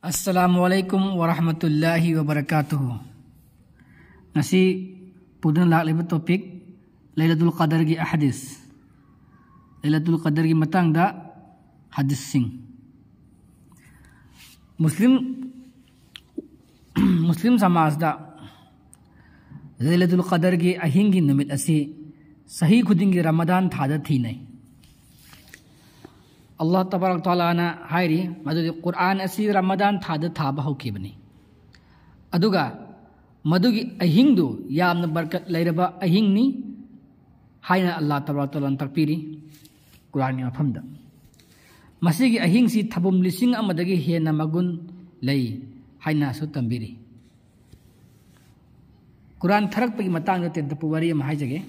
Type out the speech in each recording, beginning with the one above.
Assalamualaikum warahmatullahi wabarakatuh. Nasi pudun laklibat topik Lailatul Qadar gi hadis. Lailatul Qadar gi matang da hadis sing. Muslim samaj da Lailatul Qadar gi ahingi numit asi sahi khudingi Ramadan thada thinai. Allah tabarak taala na hairi madudi Quran asi Ramadan thada thaba hokibani. Aduga madugi ahingdu yamna barkat lairaba ahingni haina Allah tabarak taala takpiri Quran ni afamda. Masigi ahingsi thabum lising amadagi hena magun lay haina su tambiri. Quran tharak pagi matang na tenta puwari am haijage.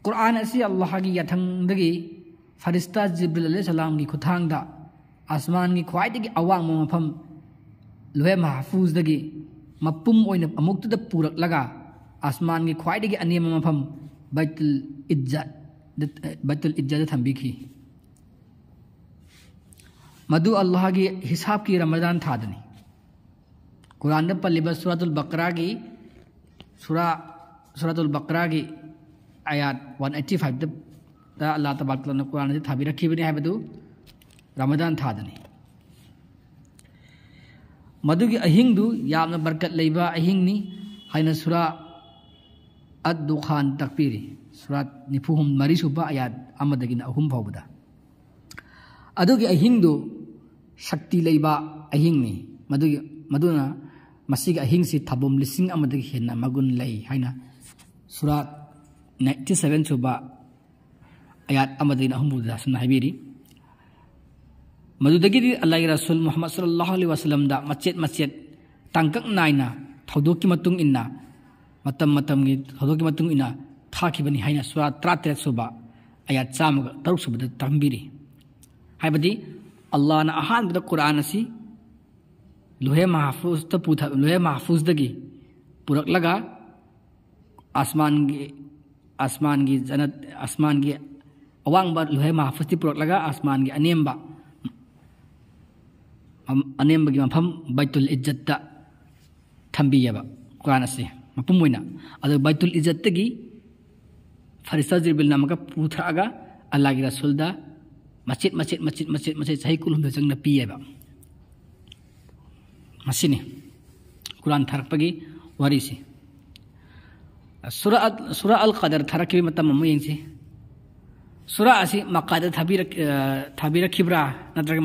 Quran asi Allah gi yathang dagi Farista Jibril alayhi salam gi khuthang da asman gi khwaidagi awang mafam lohe mahfuz dagi mapum oina amuktu da purak laga asman gi khwaidagi anem mafam baitul izzat thambiki madu Allah gi hisab ki Ramadan thadani Quran da palliba suratul baqarah gi ayat 185 da Allah tabarak taala Quran di thabi rakhibani haibadu Ramadan thadani madugi ahingdu yamna barkat leiba ahingni haina sura ad-dukhan takpiri surat nifuhum marisuba ayat amadagina ahum phawbada adugi ahingdu shakti leiba ahingni maduna masiga ahingsi thabum lising amadagi henna magun lei haina surat 97 suba ayat amadina ahumbuda sunna habiri madudagi Allah Rasul Muhammad sallallahu alaihi wasallam da macet tangkak naina thodoki matung inna matam gi thodoki matung inna thakibani haina sura 33 suba ayat 1 suba da tambiri haibadi Allah na ahan da Quran asi lohe mahfuz dagi purak laga asman gi janat asman gi awang ba lohe mahfuz ti purak laga asman gi anemba gi mafam baitul izzat da thambiyaba Quran ase mapum moina adu baitul izzat gi farista jibril namaka puthraga Allah gi rasul da macet sahi kulum da jangna piyeba masini Quran tharpagi warisi surah al-qadar tharaki matam muyengsi surah asi maqada thabira khibra natraga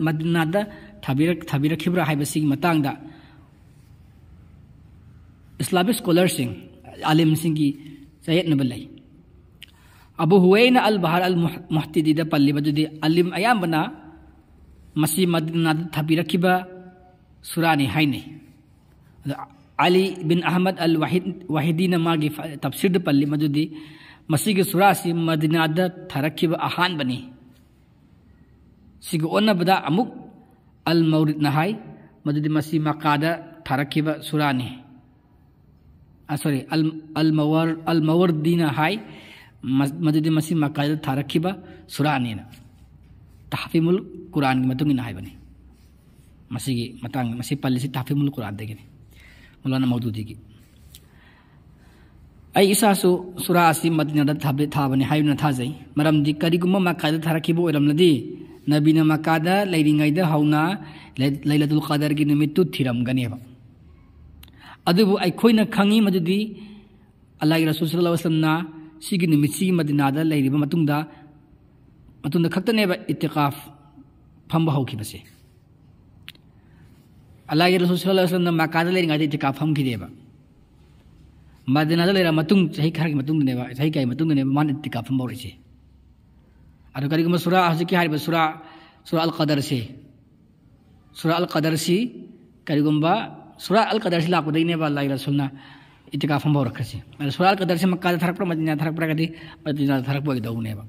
madinada thabira khibra haibasi matangda Islamic scholars sing alim singi sayet nabalai Abu Huwaina al-Bahar al-Muhtidi da palli badudi alim ayambana masi madinada thabira khiba surani haine Ali bin Ahmad al-Wahidina magi tafsir da palli madudi masigi surasi madinada tharakhiba ahan bani sigu onna bada amuk al-mawrid nahai madudi masi maqada tharakhiba surani sorry al-mawardina hai madudi masi maqada tharakhiba surani na tahfimul Quran gi matungina hai bani masigi matang masi palli si tahfimul Quran degini mulana mawdudi gi ai isasu surah asi madinada thabani hayuna thajai maramdi kariguma makada tharakhibo oramladi nabina makada leiringaida hauna lailatul qadar gi numittu thiramganeba adubu ai khoina khangi madudi Allah Rasul sallallahu alaihi wasallam na sigi numitsi madinada leiriba matungda khaktaneba ittiqaf phamba hawkibase Allah Rasul sallallahu alaihi wasallam makada leiringaida ittiqaf phamkideba Madinada lera matung sahi kharagi matung neba sahi kai matung neba man ittikaf mawrisi adu kari kuma surah haziki hariba surah al-qadar si kari gumba surah al-qadar si laku dai neba Allah Rasulna ittikaf mawra khasi surah al-qadar si makka tharak pra madina tharak pra kadi madina tharak bo dau neba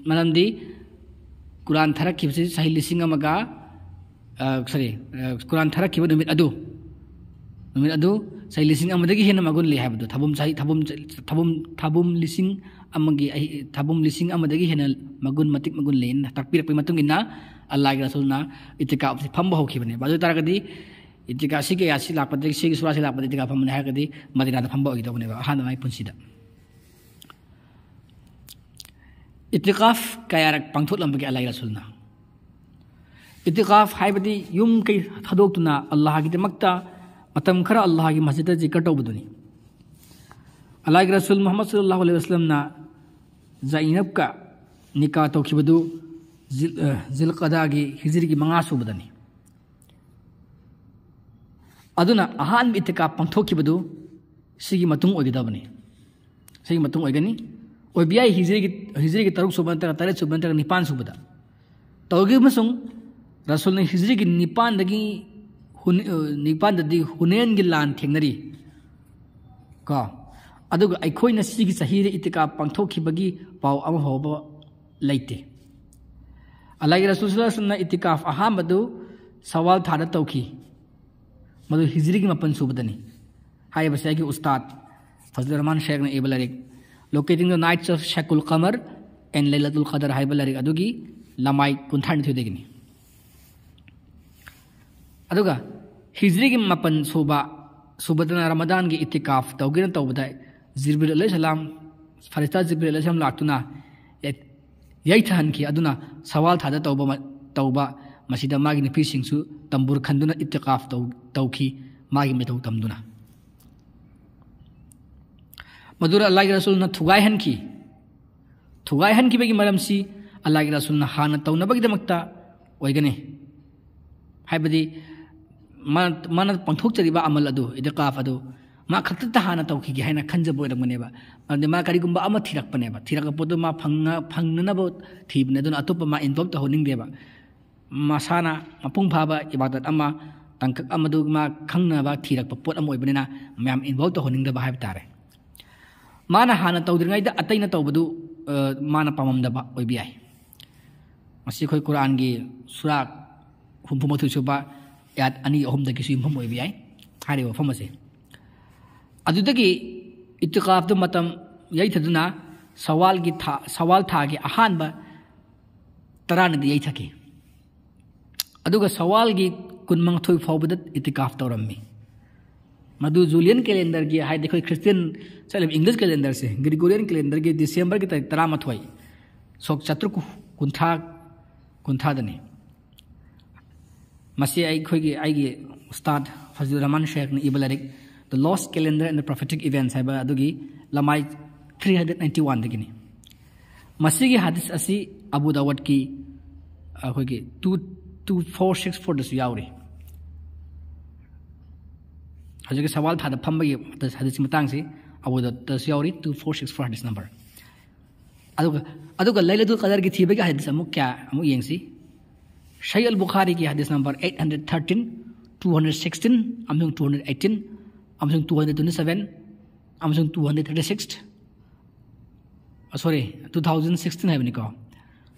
manamdi Quran tharak kibsi sahi lisinga maga Quran tharak kibu numit adu sai lising amadagi hena magun le habdu thabum lising amagi thabum lising amadagi hena magun matik magun len takpir pe matung inna अल्लाह के रसूलना इतिकाफ से फम होखिबने बाजु तारगदी इतिका सिगे यासी लापदे सिगे सुरा से लापदे इतिका फमने हागदी Medina दा फम होगिदबने बा हान माई पुंसिदा इतिकाफ कायारक पांगथोक लंबगे अल्लाह के रसूलना इतिकाफ हाइबदी yum कई थदोक्तुना अल्लाह की दमक्ता मतम खरा अल्लाह की मस्जिद जिक्र तौबदुनी अल्लाह के रसूल मोहम्मद सल्लल्लाहु अलैहि वसल्लम ना ज़ैनब का निकाह तौखिबदु ज़िलक़दा की हिजरी की मंगा सुबदनी अदुना अहान इतिकाफ पंथोखिबदु सिगी मतुंग ओगिदबनी सिगी मतुंग ओगनी ओबियाई हिजरी की तरुक सुबन तक तरे सुबन तक निपान सुबदा तौगी मसुंग रसूल ने हिजरी की निपान दगी हुनैन की लान थेंगनरी का अदुगा अखोइना सिगी सहीरे इतिकाफ पंथोखिबगी पाव अमा होब लैते अल्लाह के रसूल सल्लल्लाहु अलैहि वसल्लम इतिकाफ अहामदु सवाल थादा तौखी मधु हिजरी की मपन सुबदनी हाय बसे की उस्ताद फजलुर रहमान शेख ने एबलरिक लोकेटिंग द नाइट्स ऑफ शकुल कमर एंड लैलतुल क़दर हाय बलरिक अदुगी लमाई कुंथान थुदेगनी अदुगा हिजरी की मपन सुबदना रमदान की इतिकाफ तौगिन तौबदा जिब्रील अलैहिस्सलाम फरिश्ता जिब्रील अलैहिस्सलाम लाक्तुना यैथहन की अदुना सवाल थादा तौबा मसीदा मागी नफीसिंगसु तंबूर खंदुना इतिकाफ तौखी मागी मेथौ तमदुना मधुरा अल्लाह के रसूलना थुगाइहन की बेगी मरमसी अल्लाह के रसूलना हाना तौनबगी दमक्ता ओइगने हाइबदी मन पंथोक्चरिबा अमल अदु इतिकाफ अदु मा खत्ता हाना तौखिगे हाइना खंजब ओइरमनेबा अदे मा करिगुंबा अमा थिरकपनेबा थिरकपोदु मा फंगनबो थीबने दुना अतोपा मा इन्वॉल्व तो होनिंगदेबा मसाना मपुंग फाबा इबादत अमा तंकक अमदु मा खंगनबा थिरकप पोट अम ओइबनेना मैम इन्वॉल्व तो होनिंगदेबा हाइब तारे माना हाना तौद्रिङैदा अतैना तौबदु माना पाममदबा ओइबियाय मसी खोइ कुरान गी सूरा 63 सुबा याद अनि अहुमदगी सिमफम ओइबियाय हारे वफम असे अदुदगी इतिकाफ दु मतम यैथदुना सवाल थागी अहानबा तरानदी यैथकी अदुगा सवाल की कुनमंगथोय फावबद इतिकाफ तौरम्मी मधु जूलियन कैलेंडर की हाय देखो क्रिश्चियन चले इंग्लिश कैलेंडर से ग्रिगोरियन कैलेंडर के दिसंबर की तारीख 13 सोक चतुर कुंथादनी मसी आई उस्ताद फजलुर रहमान शेख ने इबलरिक the lost calendar and the prophetic events है अदुगी लमाई 391 दगिनी मसी की हदीस असी अबू दाऊद की अखोगी 2464 दसु यावरी हजके सवाल था फंबगी हदीस मतंग से अबू दाऊद यावरी 2464 हदीस नंबर अदुगा लैलतुल क़दर की थीबे का हदीस अमुक क्या अमुक येंसी सही अल बुखारी की हदीस नंबर 813 216 अमसुंग 218 अमसुंग 227 अमसुंग 236 सॉरी 2016 है बनिको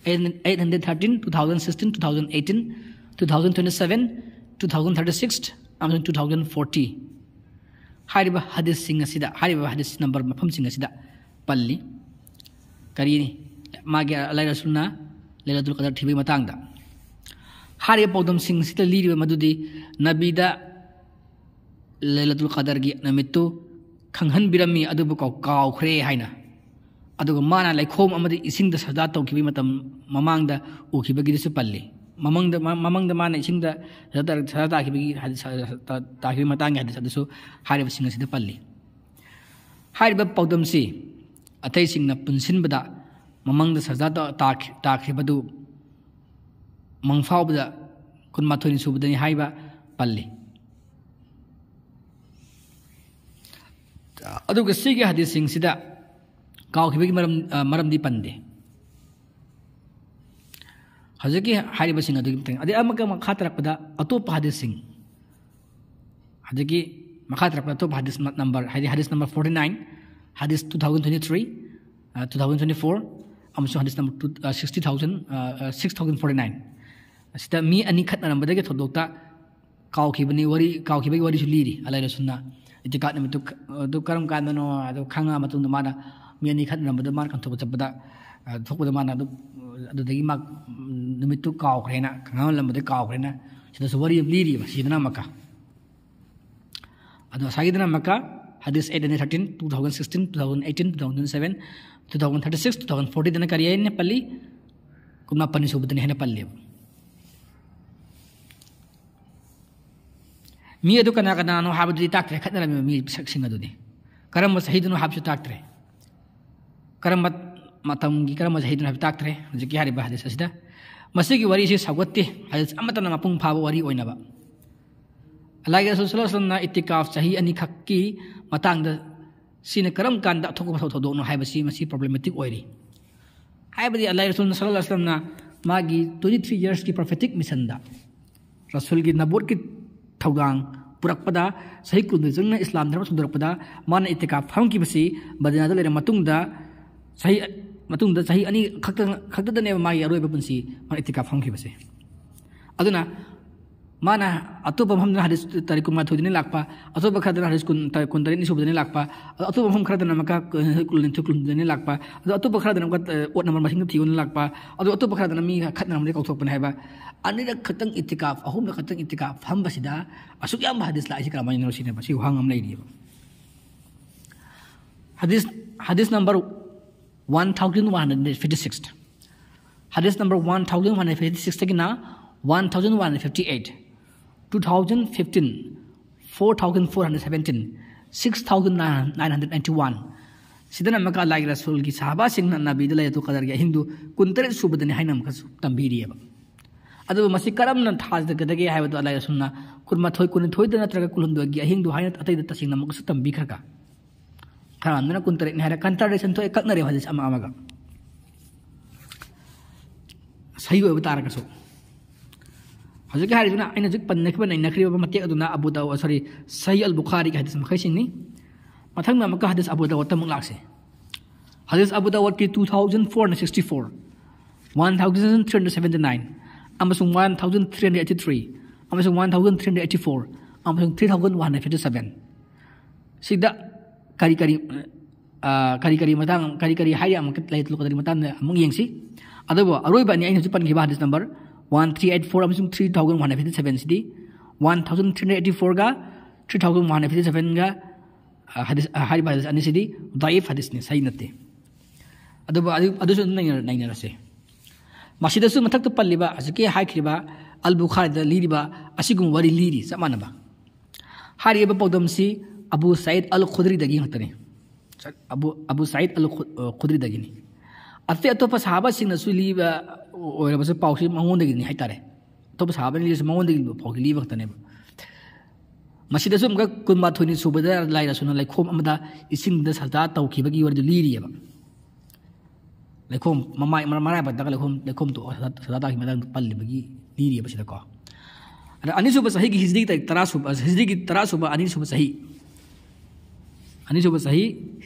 813 2016 2018 2027 2036 अमसुंग 2040 हारिबा हदीस सिंग असिदा हारिबा हदीस नंबर मफम सिंग असिदा पल्ली करीनी मागे अल्लाह रसूलना लैलतुल क़दर थीबे मतंगदा हारिबा पौदम सिंग सिदा लीरिबा मदुदी नबीदा लैलतुल क़दर की नमित्तु खंगहन बिरमी अदुबु कावख्रे हाइना अदुगा माना लाइखोम अमदि इसिंग द सदा तौखिबि मतम ममांगदा उखिबगिदिसु पल्ली ममंगदा माना इसिंग द सदा ताखिबि ताखिबि मतंग हदीस अदुसु हारिबा सिंग सिदा पल्ली हारिबा पौदम सि अतै सिंगना पुनसिनबदा ममंगदा सदा ताखिबदु मंगफावबदा कुनमाथोनि सुबदनि हाइबा पल्ली अदुगा सिगे हदीस सिंग सिदा कावखिबगी मरमदी पंदे हजकी हारिबा सिंग अदुगी तंग अदे अमका मखातरकपदा अतोप हदीस सिंग हजकी मखातरकपदा अतोप हदीस नंबर हदीस नंबर 49 हदीस 2023 2024 अमसो हदीस नंबर 6049 असिदा मी अनि खतनरमबदगे थोदोक्ता कावखिबनी कावखिबगी वरी सुलीरी अल्लाह रसूलना इतिकात नमितु दु करम काननो अदु खंगा मतुंग माना मी अनि खतनरमबदा मान कंथोब चबदा थोकबदा माना दु ꯑꯗꯨꯗꯒꯤ ꯃꯥ ꯅꯨꯃꯤꯠꯇꯨ ꯀꯥꯎꯈ꯭ꯔꯦꯅ ꯈꯪꯍꯜꯂꯝꯕꯗꯩ ꯀꯥꯎꯈ꯭ꯔꯦꯅ ꯁꯤꯗꯁꯨ ꯋꯥꯔꯤ ꯑꯃ ꯂꯤꯔꯤꯕ ꯁꯤꯗꯅ ꯑꯃꯛꯀ ꯑꯗꯣ ꯉꯁꯥꯏꯒꯤꯗꯅ ꯑꯃꯛꯀ ꯍꯗꯤꯁ 813 2016 2018 2007 2036 2040 dana kari ayne palli kuma pani subudane hena palli mi adu kana kana no habdi takre khatna mi saksing adu ni karam sahidunu habsu takre karam matam gi karam sahidunu hab takre jiki hari ba hadis asida masigi wari si sagotti hadis amatana mapung phaba wari oinaba Allah Rasul sallallahu alaihi wasallam itikaf sahi ani khakki matangda sine karam kanda thokba thodo no haibasi masi problematic oiri haibadi Allah Rasul sallallahu alaihi wasallam magi 23 years ki prophetic mission da rasul gi nabur ki thawgang purakpada sahi kun jungna islam dharma sundarakpada mana itikaf pham ki basi badina da lera matungda sahi ani khakta ne magi aroi ba punsi mana itikaf pham ki basi aduna mana atopa hamna hadis tarikum ma thodine lakpa atopa khadana hadis kun tari ni subdane lakpa atopa ham khadana maka kulin thuklun dane lakpa atopa khadana ka ot number masing thiun lakpa atopa khadana mi khatna namde kauthok pan haiba anira khatang itikaf ahum khatang itikaf ham basida asuk yam hadis la isi kramai no sine basi hangam lai ri hadis number 1156 hadis number 1156 tagina 1158 2015 4417 6991 sidana maka Allah Rasul ki sahaba singna nabi dalay to qadar ya hindu kuntare subadani hainam ka tambiriya adu masi karam na thaz da gadage hayba Allah Rasulna kurma thoi kun thoi da natraga kulundu gi hindu haina atai da tasingna maka tambi kharka kharamna kuntare ne hara contradiction to ekaknare hadis ama amaga sahi wa tar ka so Hazuk hari itu na, ini juk pan nekban ini nakri apa mati itu na Abu Dawud sorry Sahih Al Bukhari hadis makai sini, matang na maka hadis Abu Dawud tamu lakse, hadis Abu Dawud ki 2464, 1379, amasung 1383, amasung 1384, amasung 3157, sida kari matang kari hari amak lahit lu kadari matang amung yengsi, ada bo aroi bani ini juk pan ki hadis number 1384 amsung 3157 sidi 1384 ga 3157 ga hadis hari hadis ani sidi dhaif hadis ni sahi natte adu sun nai rase masida su mathak to palliba asike haikriba al bukhari da liriba asigum wari liri samana ba hari ba podam si abu said al khudri dagi hatane abu said al khudri dagi ni ate atopa sahaba singna su liba oira bas pausi mangon dagi ni haitare atopa sahaba ni mangon dagi pauki liba tane masida sum ga kunma thoni subada laira suna laikhom amada ising da sada tawkibagi wardu liriya laikhom marai ba daga laikhom to sada ta himadan pallibagi liriya basida ko ana ani suba sahi gi hijri ta tarasuba hijri gi tarasuba ani suba sahi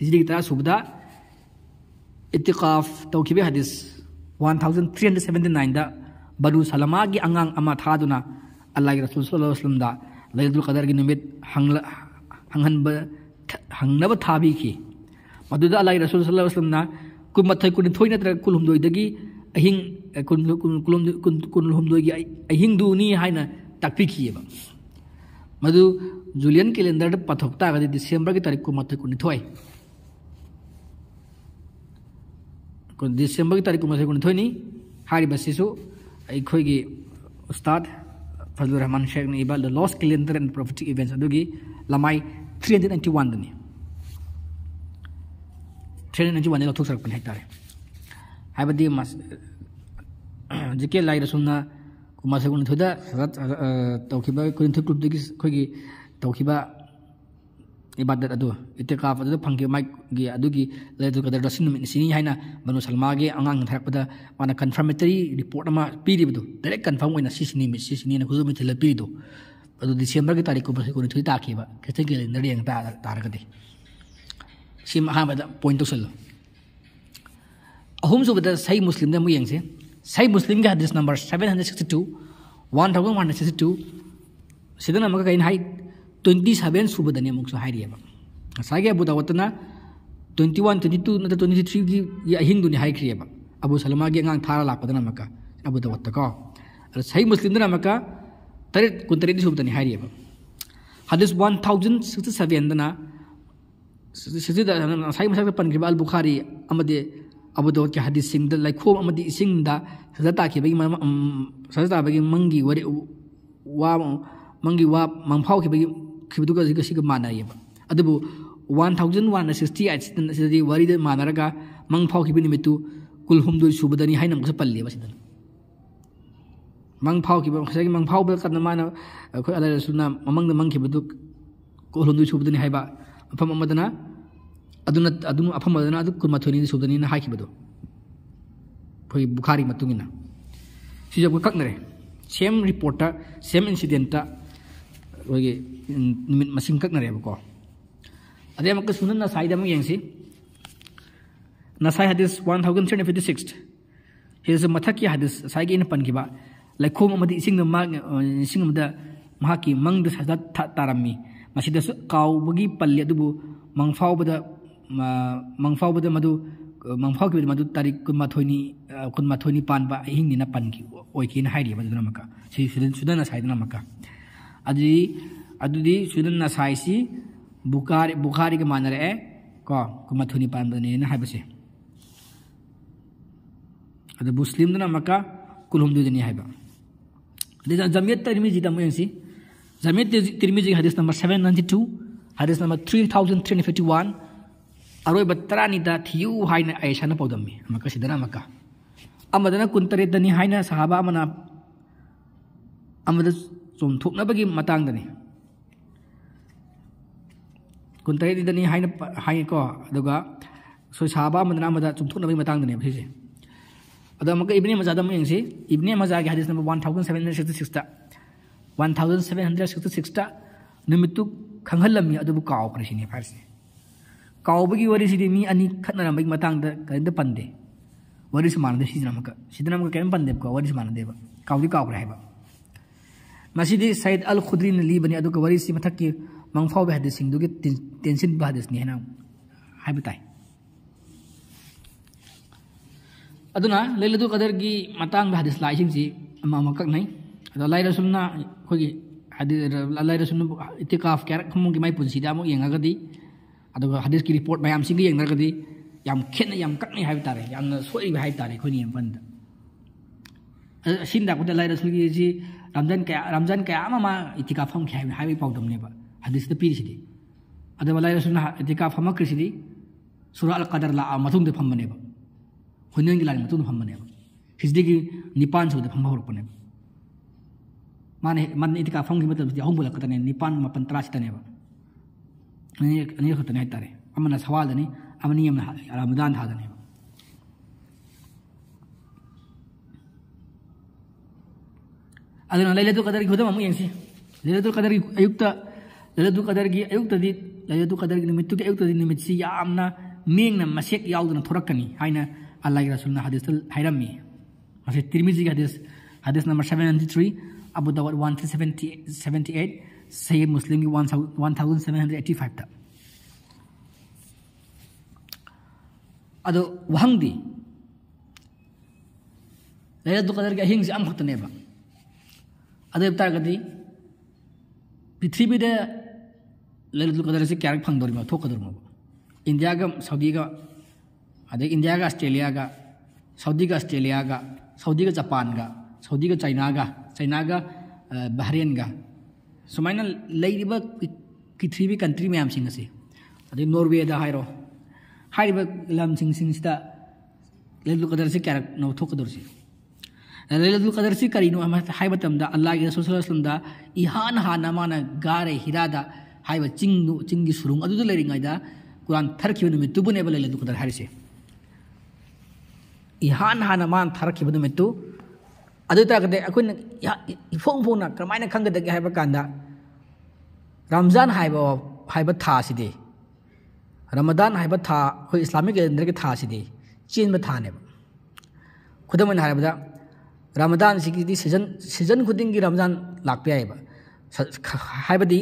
hijri gi tarasuba itikaf tawkibi hadis 1379 da Banu Salama gi angang ama thaduna Allah Rasul sallallahu alaihi wasallam da Lailatul Qadar gi numit hangnaba thabi ki maduda Allah Rasul sallallahu alaihi wasallam na kumathai kun thoina tra kulhum doi dagi ahing kulhum doi gi ahing du ni haina takpi ki ba madu Julian calendar da pathokta ga December gi tarik kumathai kun thoi December ki tarik kumase kun thoni hari basisu khoi gi ustad Fazlur Rahman Sheikh ni ibal the lost calendar and prophetic events adugi lamai 391 dani 391 lo thuk sarak pan haitare habadi mas jike lai rasulna kumase kun thoda tawkiba kun thuk digi khoi gi tawkiba ibadat adu itikaf adu phangki mai gi adugi Lailatul Qadar dasin sini haina Banu Salma gi angang tharakpada mana confirmatory report ama piribidu direct confirm oina sisini na khuzumi thila piridu adu December gi tarik ko basi ko thui ta khiba kete gi calendar yang ta taragadi sim ha bada point to sel ahum subada Sahih Muslim da mu yengse Sahih Muslim ga hadis number 762 1162 sidana maka kain hai 27 subadani mukso hairiya sage Abu Dawud na 21 22 na 23 gi ya hindu ni haikriya Abu Salama ge ngang thara lakpadana maka Abu Dawud ta ko Sahih Muslim dana maka tarit kuntari di subtani hari ba hadis 1067 dana sida Sahih Muslim pan Al Bukhari amade Abu Dawud ke hadis sing da like khom amade sing da sada ke bagi sada bagi mangi wari wa mangi wa mangphau ke bagi khidu ga siga mana yeba adubu 1168 sidadi wari da manaraga mangphau ke binimetu kulhumdu subadani hainam ka palle ba sidan mangphau ke ba mangphau ba kan mana ko ala sunna mamang da mangki budu kulhumdu subadani haiba afam amadana aduna afam amadana adu kulmathoni subadani na haiki budu phoi Bukhari matungina si jab kaknare same reporter same incident ta oge nimit masing kaknare ba ko ade amak sunan na saida mo yengsi Nasai hadis 1356 his mathaki hadis saigi in pan kiba laikhom amadi ising na mag ising amda mahaki mang da sadat tarami masida kaw bagi palle dubu mangfau bada madu mangfau ki madu tarik kun mathoni pan ba hing ni na pan ki oikin hairi ba dana maka si sudan na saida na maka adudi sudan na sai si Bukhari ke manare ko kun mathoni pan ba ne na haibase ada Muslim dana maka kulhum du jani haiba ada Jamiyat Tirmizi da moyang si Jamiyat Tirmizi hadis number 792 hadis number 3351 aroi batrani da thiu haina aisha na podammi maka sidana maka amadana kuntare dani haina sahaba amana amada som thukna bagi matang dani kuntare dani haina ko aduga so sahaba amana amada som thukna bagi matang dani bhise ada maka Ibni Majah da moyang si Ibni Majah hadis number 1766 ta 1766 ta nimitu khanghalami adubu kaw krishini farsi kaw bagi wari sidi mi ani khatna bai matang da kainda pande wari samana da sidna maka kain pande ko wari samana deba kaw di kaw raiba masidi Said Al Khudri li bani adu ka wari si mathaki mangfau ba hadis sing du ge tension ba hadis ni hena haibatai aduna Lailatul Qadar gi matang ba hadis lai sing si ama makak nai ada lai rasulna khogi hadis lai rasulna itikaf kar khum gi mai punsi da mo yenga gadi aduga hadis ki report mayam sing gi yenga gadi yam khenna yam kakni hai tare yam na soi ba hai tare khoni yam panda sinda ko lai rasul gi ji ramzan ka ama itikaf pham khai hai pau dam ne ba hadis da piri sidi ada lai rasulna itikaf pham krisi surah al qadar la mathum de pham ne ba Hunyang gilani matun hamane ba hisdigi nipan su de phamba horpane man itika phang gi matlab di hongbula katane nipan mapan tras tane ba ani khotane tare amana sawal dani amani yam ramadan tha dani adana Lailatul Qadar gi hodam amu yengsi Lailatul Qadar gi ayukta di Lailatul Qadar gi nimittu gi ayukta di nimitsi yamna mingna masek yaudna thorakani haina Allah Rasulullah hadis hairami masih Tirmizi hadis number 793 Abu Dawud 1378 Sahih Muslim 1785 ta ado wahangdi Lailatul Qadar ga hing si am khotne ba ado tar gadi prithvi de Lailatul Qadar se kyarak phang dori ma thok dor ma India ga Saudi ga ada India ga Australia ga Saudi ga Australia ga Saudi ga Japan ga Saudi ga China ga Bahrain ga sumaina leiriba ki country me am singa se ada Norway da hairo haiba lam sing sta Lailatul Qadar se kyarak no thok dor si Lailatul Qadar se kari no ama haiba tamda Allah ga Rasul sallallahu alaihi wasallam da ihan hana mana gare hirada haiba cinggi surung adu leri ngai da Quran tharki nu mitu bune ba Lailatul Qadar harise ihan hana man tharki bune mitu adu ta kade akun ifong na kramaina khanga da haiba kanda Ramzan haiba tha sidi Ramadan haiba tha khoi Islamic calendar ke tha sidi chin ba tha ne khudam na haiba Ramadan sigi season khuding gi Ramadan lakpe haiba haiba di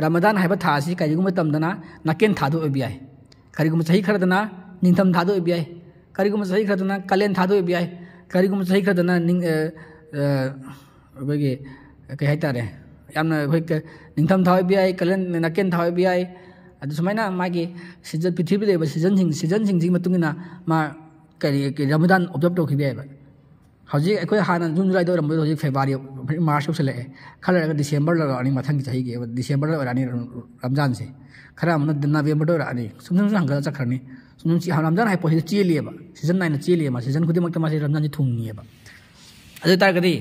Ramadan haiba tha si kai gum tam dana naken tha do obi ai kari gum chahi khar dana ningtham tha do obi ai करीगुम सही खरदना कलेन थादो बियाय करीगुम सही खरदना निंग बगे कई हाइतारे यामना होय निंगथम थाव बियाय कलेन नकेन थाव बियाय अदु सुमाइना मागी सीजन पृथ्वी देबा सीजन सिंग मतुंगिना मा करी रमजान ऑब्जर्व तो खिबियाय बा हौजी अखोय हाना जून जुलाई दो रमबो हौजी फेब्रुआरी मार्च से खलर डिसेंबर लगानी मथंग चाही गे डिसेंबर लगानी रमजान से खरा मन नवेम्बर दो रानी सुन हंगा चखरनी सुन रमजान हाइ पहि चेलिएबा सीजन 9 चेलिएबा सीजन खुदि मक्ता मासे रमजान थुंगनिएबा अदु तारगदि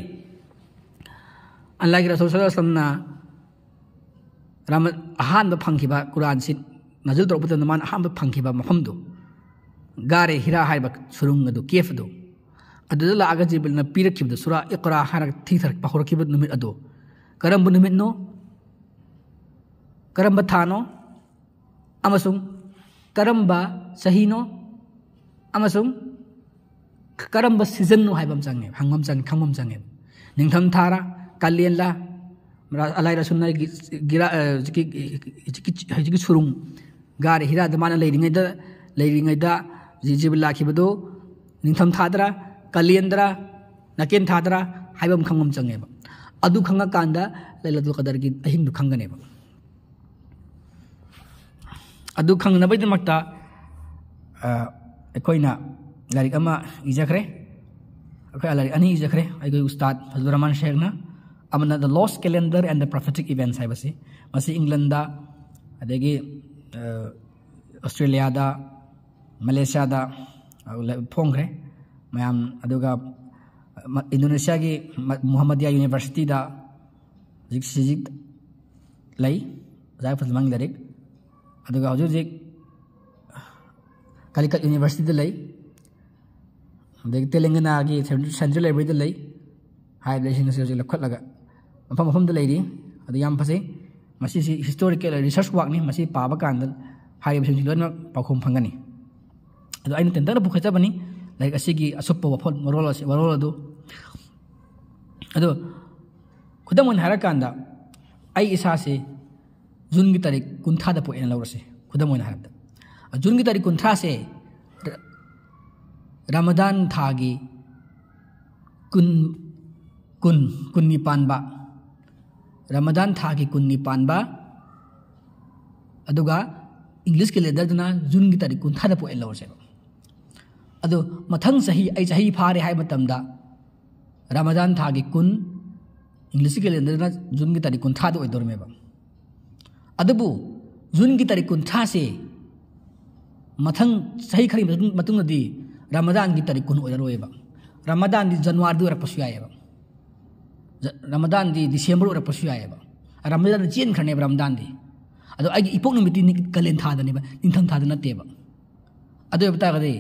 अल्लाह के रसूल सल्लल्लाहु अलैहि वसल्लम राम अहान फंखिबा कुरान से नजल तौरपत मान अहान फंखिबा मफमदो गारे हिरा हाइबा सुरुंग अदु केफ दो अदुदा लागा जिबलना पीरखिबदो सूरा इकरा हारा थीथर पहरखिबद नुमित अदो करम नुमित नो करम थानो अमसुंग करम सहीनो अमसुंग करम सीजन नो हाइबम चंगे हंगम चंगे खंगम चंगे निंगथम थारा कालियनला अलाइ रसुलना गिरा जिकी सुरुंग गारे हिरा दमाना लेरिङैदा जिजिब लाखिबदो निंगथम थादरा कलियंद्रा नकेन थादरा हाइबम खंगम चंगेबा अदु खंगा कांदा लैलतुल कदर की अहिंग दु खंगनेबा अदु खंगनबैद मक्ता एकोइना लारिक अमा इजखरे अखै लारिक अनि इजखरे आइगो उस्ताद फजलुर रहमान शेखना अमना the lost calendar and the prophetic events हाइबसी मसी इंग्लैंड दा अदेगी ऑस्ट्रेलिया दा मलेशिया दा फोंगरे मैम अदुगा इंडोनेशिया की मुहम्मदिया यूनिवर्सिटी दा जिक लई जाय फजलमंग लारिक अदुगा हजूजिक कालिकट यूनिवर्सिटी दा लई तेलंगाना की सेंट्रल लाइब्रेरी दा लई हाई लेसिंग से लखलगा मफम मफम दा लईरी अदु याम फसे मसी हिस्टोरिकल रिसर्च वर्क नि मसी पाबा कांद हाई बिसिंग लोन पाखोम फंगनी अदु आइन तेंदर बुखजबनी लाइक असिगी असुप्प वफल वरोल अदो खुदम मन हारा कांदा आई इसा से जून की तारीख कुंथा दा पोएन लौरसे खुदम मन हारा जून की तारीख कुंथा से रमजान थागी कुन्नी पानबा रमजान थागी कुन्नी पानबा अदुगा इंग्लिश के लेदर दुना जून की तारीख कुंथा दा पोएन लौरसे अदो मथंग सही आई सही फारे हाय मतमदा रमजान थागी कुन इंग्लिश के लेंदर जून की तारीख कुंथा दो ओइदोरमेबा अदबु जून की तारीख कुंथा से मथंग सही खरी मतुंगदी रमजान की तारीख कुन ओइदरोएबा रमजान दी जनवरी दो रपसु याएबा रमजान दी दिसंबर और रपसु याएबा रमजान चेन खरने रमजान दी अदो आई इपोक निमिति कलेन थादनेबा निंथम थाद नतेबा अदो बतागदे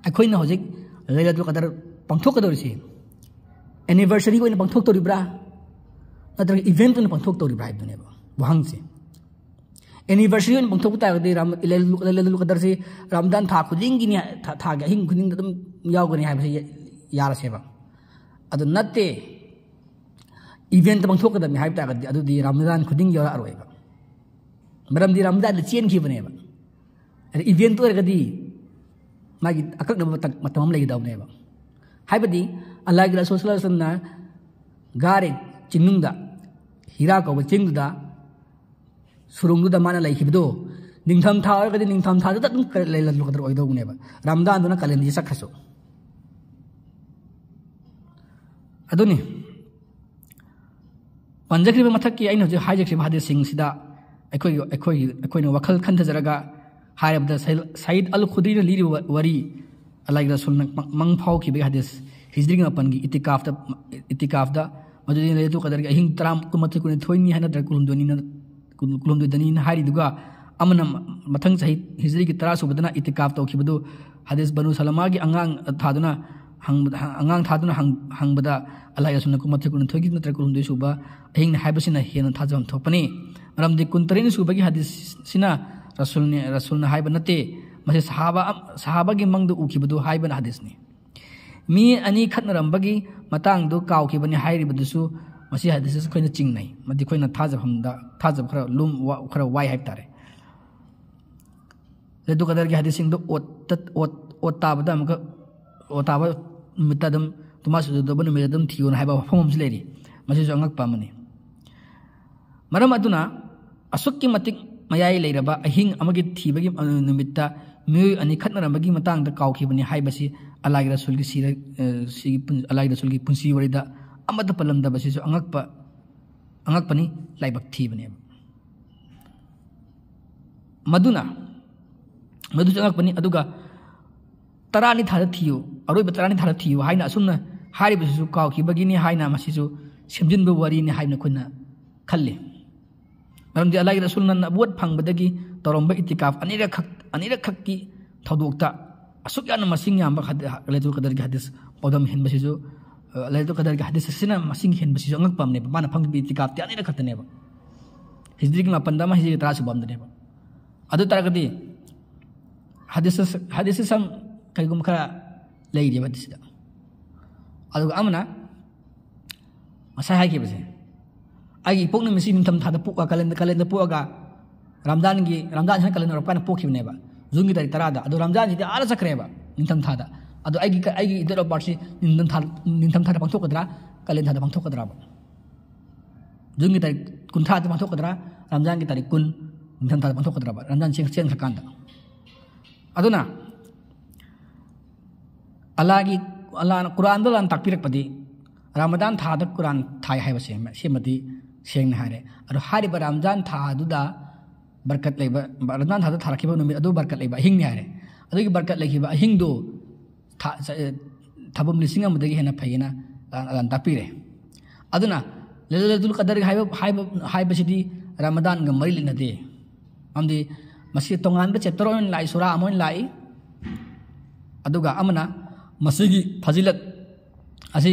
अखोइना हजिक लैलतुल कदर पंथोकदोरिसे एनिवर्सरी को पंथोकतोरिब्रा नत्र इवेंट को पंथोकतोरिब्रा हाइबनेबा वहांसे एनिवर्सरी को पंथोकतागदे लैलतुल कदर से रमजान था खुदिंगिनि था हिंग खुदिंग दम यावगनि हाइबसे यारसेबा अदु नते इवेंट पंथोकदमि हाइबतागदे अदुदि रमजान खुदिंग यारा अरोएबा मरमदि रमजान चेन खिबनेबा अरे इवेंट ओरगदि मागी अकक्नब मतम लेगदबनेबा हाइबदि अल्लाह के रसूल सल्लल्लाहु अलैहि वसल्लम गारे चिंगनुंदा हीरा को चिंगदा सुरुंगुदा माना लैखिबदो निंथम था ओरगदि निंथम था दत लैलतुल कदर ओइदोगनेबा रमजान दुना कलेंदी सकखसो अदुनि पंजखिब मथक की आइन हजि हाइजखिब हादिस सिंग सिदा अखोइ वखल खंथजरगा हायबदा सईद अल खुदी ने लीरी वरी अल्लाह के रसूल मंग फाव की बे हदीस हिजरी अपन की इतिकाफ दा मदुदी लैलतुल कदर की अहिंग तराम कुमत कुन थोइनी हना दर कुलुम दनी हारी दुगा अमन मथंग सही हिजरी की तरा सुबदना इतिकाफ तो खिबदो हदीस बनु सलमा की अंगांग थादुना हंगबदा अल्लाह के रसूल कुमत कुन थोइगी नत्र कुलुम दे सुबा अहिंग हाइबसिना हेन थाजम थोपनी मरमदि कुंतरिन सुबगी हदीस सिना रसूल ने हाइब नते मसे सहाबा की मंग उखिबदो हाइब हदीसनी मी अनि खतनरंबगी मतंग दो काउखिबनी हाइरिबदसु मसी हदीस खोइना चिंगनै मदि खोइना थाजब खरा लुम खरा वाइ हाइब तारे लैलतुल कदर की हदीस सिंग दो ꯑꯣꯠ ꯇꯥꯕꯗ ꯑꯃꯨꯛꯀ ꯑꯣꯠ ꯇꯥꯕ ꯅꯨꯃꯤꯠꯇ ꯑꯗꯨꯝ ꯇꯨꯃꯥ ꯁꯨꯖꯗꯕ ꯅꯨꯃꯤꯠꯇ ꯑꯗꯨꯝ ꯊꯤꯌꯣꯅ ꯍꯥꯏꯕ ꯋꯥꯐꯝ ꯑꯃꯁꯨ ꯂꯩꯔꯤ ꯃꯁꯤꯁꯨ ꯑꯉꯛꯄ ꯑꯃꯅꯤ ꯃꯔꯝ ꯑꯗꯨꯅ ꯑꯁꯨꯛꯀꯤ ꯃꯇꯤꯛ ꯃꯌꯥꯏ ꯂꯩꯔꯕ ꯑꯍꯤꯡ ꯑꯃꯒꯤ ꯊꯤꯕꯒꯤ ꯅꯨꯃꯤꯠꯇ ꯃꯤꯑꯣꯏ ꯑꯅꯤ ꯈꯠꯅꯔꯝꯕꯒꯤ ꯃꯇꯥꯡꯗ ꯀꯥꯎꯈꯤꯕꯅꯤ ꯍꯥꯏꯕꯁꯤ ꯑꯜꯂꯥꯍꯒꯤ ꯔꯁꯨꯜꯒꯤ ꯑꯜꯂꯥꯍꯒꯤ ꯔꯁꯨꯜꯒꯤ ꯄꯨꯟꯁꯤ ꯋꯥꯔꯤꯗ ꯑꯃꯠꯇ ꯄꯜꯂꯝꯗꯕꯁꯤꯁꯨ ꯑꯉꯛꯄꯅꯤ ꯂꯥꯏꯕꯛ ꯊꯤꯕꯅꯦꯕ मधुस अंगपनी तरानी थादा थियो अरोब तरानी थादा थियो हाइना असुमना हारिबसु काउखिबगिनी हाइना मसिसु सेमजिनब वारीनी हाइना खुना खल्ले मरमदि अल्लाहगी रसूलना नबुवत फंगबदगी तोरंबा इतिकाफ अनिरक खक्की थौदोक्ता असुक याना मसिंग यामबा लैलतुल कदर की हदीस पदम हेनबसिसु लैलतुल कदर की हदीस सिना मसिंग हेनबसिसु अंगपमने माना फंगबि इतिकाफ ते अनिरक खतनेबा हिजरी की मापंदा मा हिजरी 10 सुबमदनेबा अदु तरगदी हदीस सम कईगुम खरा लेइदिबा दिसदा अदु अमना मसा हाइकिबसे आगी पोकन मिसि निथम थादा पुका कलेंद पुका रमजान सन कलेंद रपन पोखिबनेबा जुंगी तारीख 10 दा अदु रमजान जिदि आला चक्रेबा निथम थादा अदु आगी इदर बारसि निथम थादा पंथोकदरा कलेंद थादा पंथोकदरा जुंगी तारीख 30 दा पंथोकदरा रमजान की तारीख 10 निथम थादा पंथोकदरा रमजान सेंग थकांदा अदुना अल्लाह कुरान लान ताकपिरकपदि रमजान थादा कुरान थाई हाइबसे सेमदि सेंग हारे अदु हारिबा रमजान थादुदा बरकत लेबा रमजान थादा थारखिबा नुमि अदु बरकत लेबा हिंग नि हारे अदुगी बरकत लेखिबा हिंग दो थबम लिसिंग अमदगी हेना फैना लान ताकपिरे अदुना लैलतुल कदर हाइबसिदि रमजान ग मरि लिनदे अमदि मसी तोंगान चैप्टर ऑन लाई सूरा अमोन लाई अदुगा अमना मसीगी फजिलत असी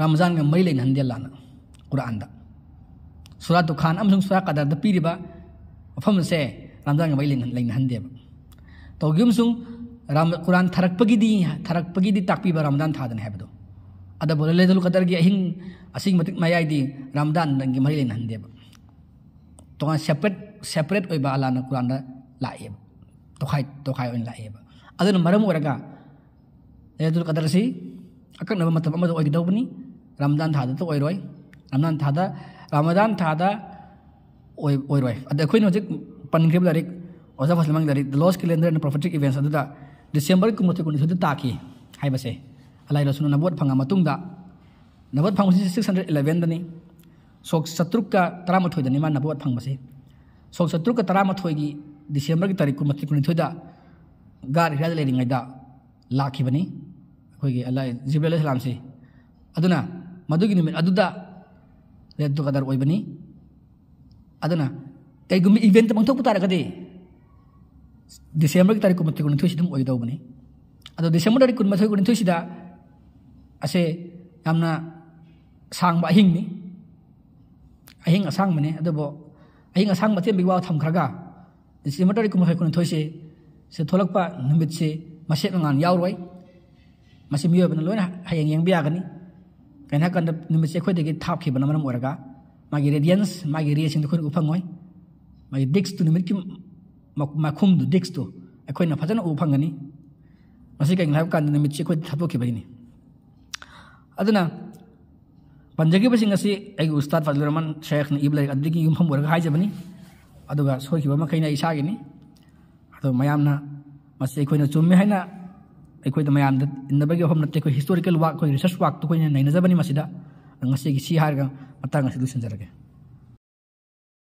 रमजान ग मई लेन हंदे लाना कुरान दा सूरा दुखान अमसुंग सूरा कदर द पीरिबा मफम से रमजान ग मई लेन हंदे तो गिमसुंग कुरान थरकपगिदी ताकपीबा रमजान थादन हैबदो अदा बोले लैलतुल कदर गी अहिंग असिंग मतिक मयाइदी रमजान ग मई लेन हंदे तो सेपरेट ओइबा अल्लाह कुरान दा लाइब तोखाई ओइन लाइब अदुन मरम ओरगा लैलतुल कदर से अकनब मतब अमद ओइगदौबनी रमजान थादा तो ओइरोय रमजान थादा ओइरोय अद अखोइन होजिक पनग्रेब लारिक ओजा फसलमंग लारिक the lost calendar and prophetic events अदुदा डिसेंबर कुमथि कुनि ताकी हाइबसे अल्लाह रसूल नबुवत फंगा मतुंगदा नबुवत फंगसी 611 दनी सोक सत्रुक का 13 दनी मा नबुवत फंगबसे सोक सत्रुक का 13 की डिसेंबर की तारीख कुमथि कुनि गार हिराज लेरिंगैदा लाखिबनी अखोइगी अल्लाह जिब्राइल अलैहि सलाम से अदुना मदुगी निमित अदुदा लैलतुल कदर ओइबनी अदुना कैगुम इवेंट पंथोक तारगदे डिसेंबर की तारीख कुमथि कुनि दम ओइदौबनी अदो डिसेंबर तारीख कुनि सिदा असे यामना सांगबा अहिंगनी अहिंग असांगबने अदबो अहिंग असांग मते बिवा थमखरगा डिसेंबर तारीख कुनि से थोलकपा निमित से मसेक नगान यावरोय मसे मियोबन लोना हयेंग येंबियागनी कैना कंद निमित से खोइदगी थापखिबन मरम ओरगा मागी रेडियंस मागी रेसिंग खोइ उफंगोय मागी डिक्स टू निमित की माखुम दु डिक्स टू अखोइना फजन उफंगनी मसे कैंग हाब कंद निमित से खोइ थापखिबगिनी अदुना पंजगी बसिंग असि एगी उस्ताद फजल रहमान शेख ने इबले अदगी युमफम ओरगा हाइजबनी अदुगा सोइखिबा मखैना इसागिनी तो मयामना मसे अखोइना चुम्मे हाइना अखोइदा मयामदा इनबगी होम नते कोइ हिस्टोरिकल वर्क कोइ रिसर्च वर्क तो कोइ नैनजबनी मसिदा ngasi gi si harga matang asi dusun jarage